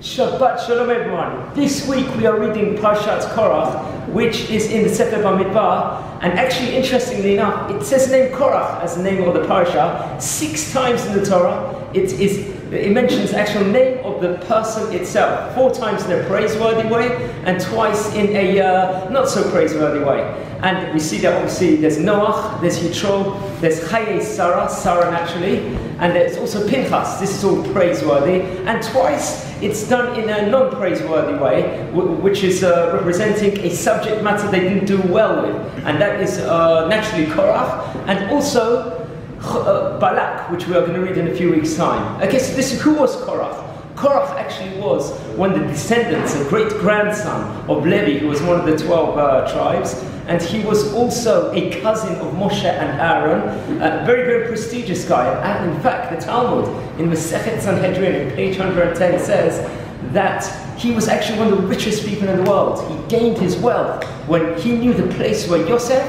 Shabbat Shalom everyone. This week we are reading Parshat Korach, which is in the Sefer Bamidbar, and actually interestingly enough, it says the name Korach as the name of the Parsha 6 times in the Torah. It mentions the actual name of the person itself, 4 times in a praiseworthy way and twice in a not so praiseworthy way. And we see that obviously there's Noach, there's Yitro, there's Chaye Sarah naturally, and there's also Pinchas. This is all praiseworthy, and twice it's done in a non-praiseworthy way, which is representing a subject matter they didn't do well with, and that is naturally Korach, and also Balak, which we are going to read in a few weeks' time. Okay, so who was Korach? Korach actually was one of the descendants, a great-grandson of Levi, who was one of the 12 tribes, and he was also a cousin of Moshe and Aharon, a very, very prestigious guy. And in fact, the Talmud in Masechet Sanhedrin, in page 110, says that he was actually one of the richest people in the world. He gained his wealth when he knew the place where Yosef,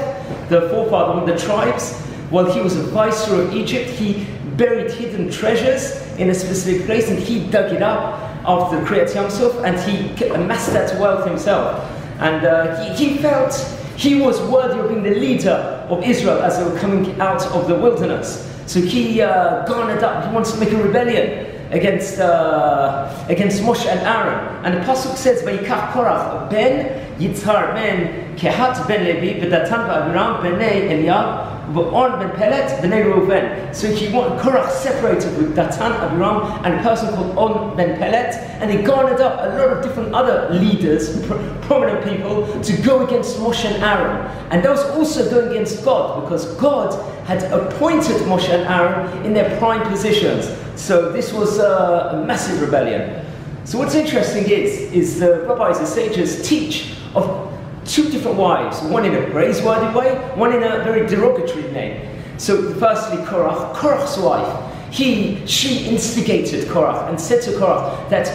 the forefather of the tribes, while he was a viceroy of Egypt, he buried hidden treasures in a specific place, and he dug it up after the Kriyat Yamsuf, and he amassed that wealth himself. And he felt he was worthy of being the leader of Israel as they were coming out of the wilderness. So he garnered up, he wants to make a rebellion against Moshe and Aharon. And the Pasuk says, Vayikach Korach ben Yitzhar ben Kehat ben Levi Datan and Aviram b'nei Eliab On Ben Pelet b'nei Reuven. So Korach separated with Datan, Aviram, and a person called On Ben Pelet, and they garnered up a lot of different other leaders, prominent people, to go against Moshe and Aharon. And that was also going against God, because God had appointed Moshe and Aharon in their prime positions. So this was a massive rebellion. So what's interesting is the rabbis, the sages, teach of 2 different wives, one in a praiseworthy way, one in a very derogatory name. So firstly, Korach's wife, she instigated Korach and said to Korach that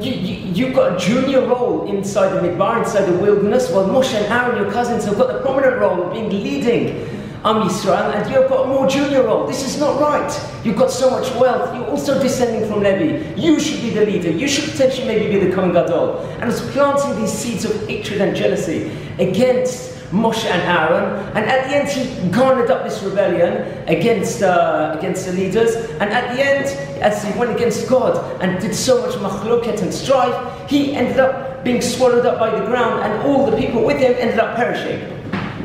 you've got a junior role inside the Midbar, inside the wilderness, while Moshe and Aharon, your cousins, have got the prominent role of being leading Israel, and you've got a more junior role. This is not right. You've got so much wealth. You're also descending from Levi. You should be the leader. You should potentially maybe be the Kohen Gadol. And it's planting these seeds of hatred and jealousy against Moshe and Aharon. And at the end, he garnered up this rebellion against the leaders. And at the end, as he went against God and did so much machloket and strife, he ended up being swallowed up by the ground, and all the people with him ended up perishing.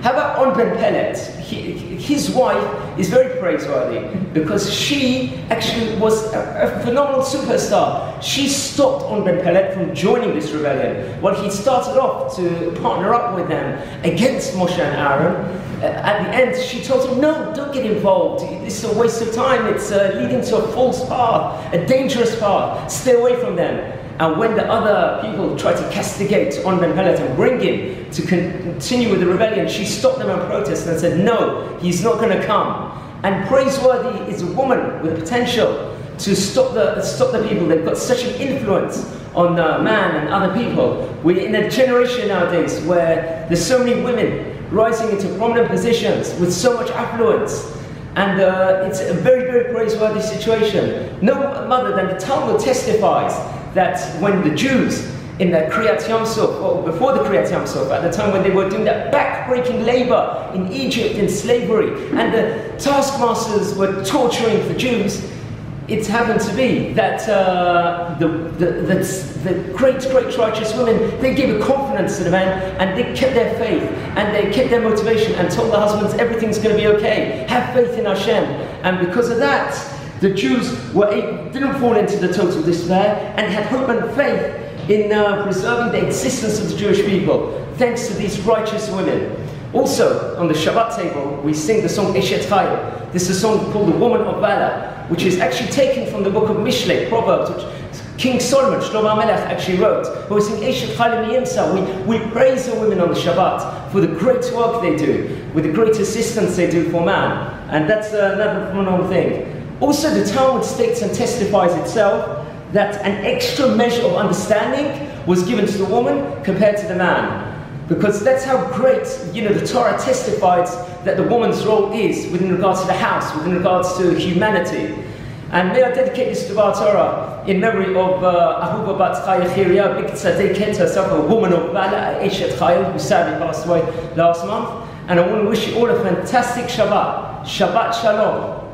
How about On Ben Pelet? His wife is very praiseworthy because she actually was a phenomenal superstar. She stopped On Ben Pelet from joining this rebellion. While he started off to partner up with them against Moshe and Aharon, at the end she told him, no, don't get involved. This is a waste of time. It's leading to a false path, a dangerous path. Stay away from them. And when the other people tried to castigate On Ben Pelet and bring him to continue with the rebellion, she stopped them and protested and said, no, he's not going to come. And praiseworthy is a woman with the potential to stop the people. They've got such an influence on man and other people. We're in a generation nowadays where there's so many women rising into prominent positions with so much affluence. And it's a very, very praiseworthy situation. No other than the Talmud testifies that when the Jews in the Kriyat Yamsuf, or before the Kriyat Yamsuf, at the time when they were doing that back-breaking labor in Egypt in slavery, and the taskmasters were torturing the Jews, it happened to be that the great righteous women, they gave a confidence to the men, and they kept their faith, and they kept their motivation, and told the husbands, everything's going to be okay, have faith in Hashem. And because of that, the Jews didn't fall into the total despair, and had hope and faith in preserving the existence of the Jewish people, thanks to these righteous women. Also, on the Shabbat table, we sing the song Eishet Chayil. This is a song called The Woman of Valor, which is actually taken from the book of Mishlei, Proverbs, which King Solomon, Shlomo HaMelech, actually wrote. But we sing Eishet Chayil Miyimsa. We praise the women on the Shabbat for the great work they do, with the great assistance they do for man. And that's another phenomenal thing. Also, the Talmud states and testifies itself that an extra measure of understanding was given to the woman compared to the man. Because that's how great, the Torah testifies that the woman's role is within regards to the house, within regards to humanity. And may I dedicate this Dvar Torah in memory of Ahuva Bat Chaya Chiria, big tzaddiket herself, a woman of valor, Eishet Chayil, who sadly passed away last month. And I want to wish you all a fantastic Shabbat. Shabbat Shalom.